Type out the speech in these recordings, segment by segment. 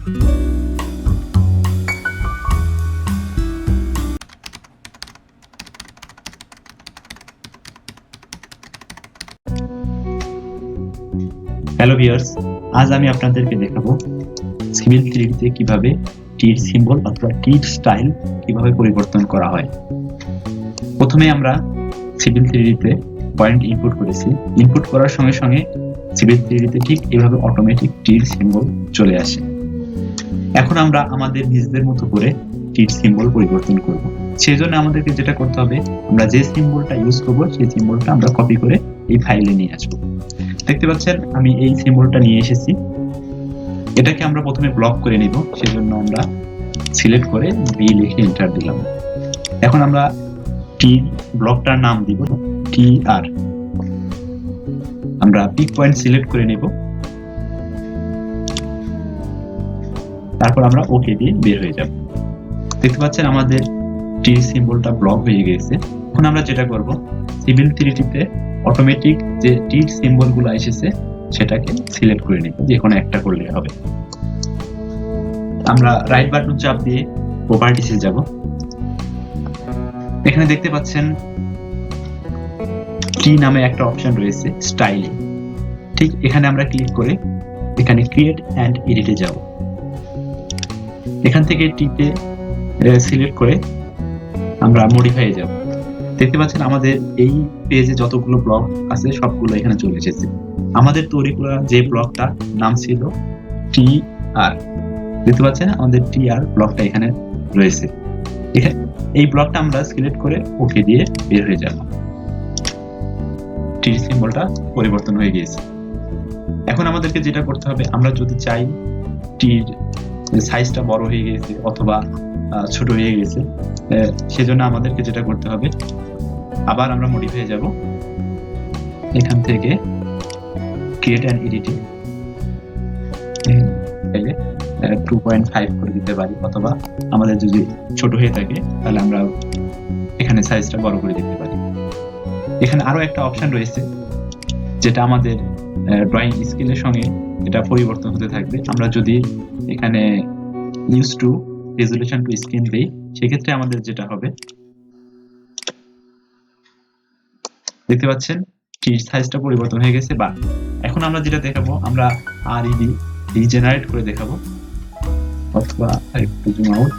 Hello viewers, আজ আমি আপনাদেরকে দেখাবো সিভিল 3D তে কিভাবে তীর সিম্বল অথবা তীর স্টাইল কিভাবে পরিবর্তন করা হয়। প্রথমে আমরা সিভিল 3D তে পয়েন্ট ইনপুট করেছি। ইনপুট করার সঙ্গে সঙ্গে সিভিল 3D তে ঠিক এভাবে অটোমেটিক তীর সিম্বল চলে আসে। এখন আমরা আমাদের নিজেদের মতো করে তীর সিম্বল পরিবর্তন করব। সেই জন্য আমাদেরকে যেটা করতে হবে, আমরা যে সিম্বলটা ইউজ করব সেই সিম্বলটা আমরা কপি করে এই ফাইলে নিয়ে আসবো। দেখতে পাচ্ছেন আমি এই সিম্বলটা নিয়ে এসেছি। এটাকে আমরা প্রথমে ব্লক করে নিব। সেজন্য আমরা সিলেক্ট করে বি লিখে এন্টার দিলাম। এখন আমরা টি ব্লকটার নাম দিব টি আর। আমরা পিক পয়েন্ট সিলেক্ট করে নেব, তারপর আমরা ওকে দিয়ে বের হয়ে যাব। দেখতে পাচ্ছেন আমাদের টি সিম্বলটা ব্লক হয়ে গেছে। এখন আমরা যেটা করব, সিভিল 3D তে অটোমেটিক যে তীর সিম্বলগুলো এসেছে সেটাকে সিলেক্ট করে নিব, যে কোনো একটা করলে হবে। আমরা রাইট বাটন চাপ দিয়ে প্রপার্টিসে যাব। এখানে দেখতে পাচ্ছেন কি নামে একটা অপশন রয়েছে স্টাইল। ঠিক এখানে আমরা ক্লিক করে এখানে ক্রিয়েট এন্ড এডিটে যাব। এখান থেকে টিতে সিলেক্ট করে আমরা মডিফাই যাব। দেখতে পাচ্ছেন আমাদের এই পেজে যতগুলো ব্লক আছে সবগুলো এখানে চলে এসেছে। আমাদের তৈরি করা যে ব্লকটা নাম ছিল টি আর, দেখতে পাচ্ছেন আমাদের টি আর ব্লকটা এখানে রয়েছে। এই ব্লকটা আমরা সিলেক্ট করে ওকে দিয়ে বের হয়ে যাব। টি সিম্বলটা পরিবর্তন হয়ে গিয়েছে। এখন আমাদেরকে যেটা করতে হবে, আমরা যদি চাই টির সাইজটা বড় হয়ে গেছে অথবা ছোট হয়ে গেছে, সেজন্য আমাদেরকে যেটা করতে হবে, আবার আমরা মডিফাই যাব। এখান থেকে ক্রিয়েট এন্ড এডিটে 2.5 করে দিতে পারি, অথবা আমাদের যদি ছোট হয়ে থাকে তাহলে আমরা এখানে সাইজটা বড় করে দিতে পারি। এখানে আরো একটা অপশন রয়েছে যেটা আমাদের ড্রয়িং স্কিলের সঙ্গে এটা পরিবর্তন হতে থাকবে। আমরা যদি এখানে use to resolution to screen দেই, সেক্ষেত্রে আমাদের যেটা হবে, দেখতে পাচ্ছেন কি সাইজটা পরিবর্তন হয়ে গেছে। বা এখন আমরা যেটা দেখাবো, আমরা আরইডি রিজেনারেট করে দেখাবো, অথবা একটু জুম আউট।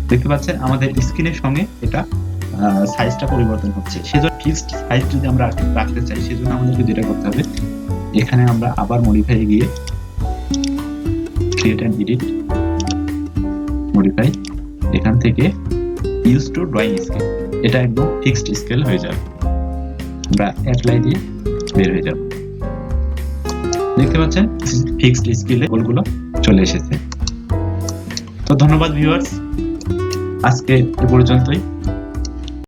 দেখতে পাচ্ছেন আমাদের স্ক্রিনের সঙ্গে এটা সাইজটা পরিবর্তন হচ্ছে। সেজন্য ফিক্সড সাইজ যদি আমরা রাখতে চাই, সেজন্য আমাদেরকে যেটা করতে হবে, এখানে আমরা আবার মডিফাই গিয়ে ক্রিয়েট এন্ড এডিট, মডিফাই, এখান থেকে ইউজ টু ড্রয়িং স্কেল, এটা একদম ফিক্সড স্কেল হয়ে যাবে। আমরা অ্যাপ্লাই দিয়ে বের হয়ে যাব। দেখতে পাচ্ছেন ফিক্সড স্কেলে গোলগুলো চলে এসেছে। তো ধন্যবাদ ভিউয়ার্স, আজকে এ পর্যন্তই।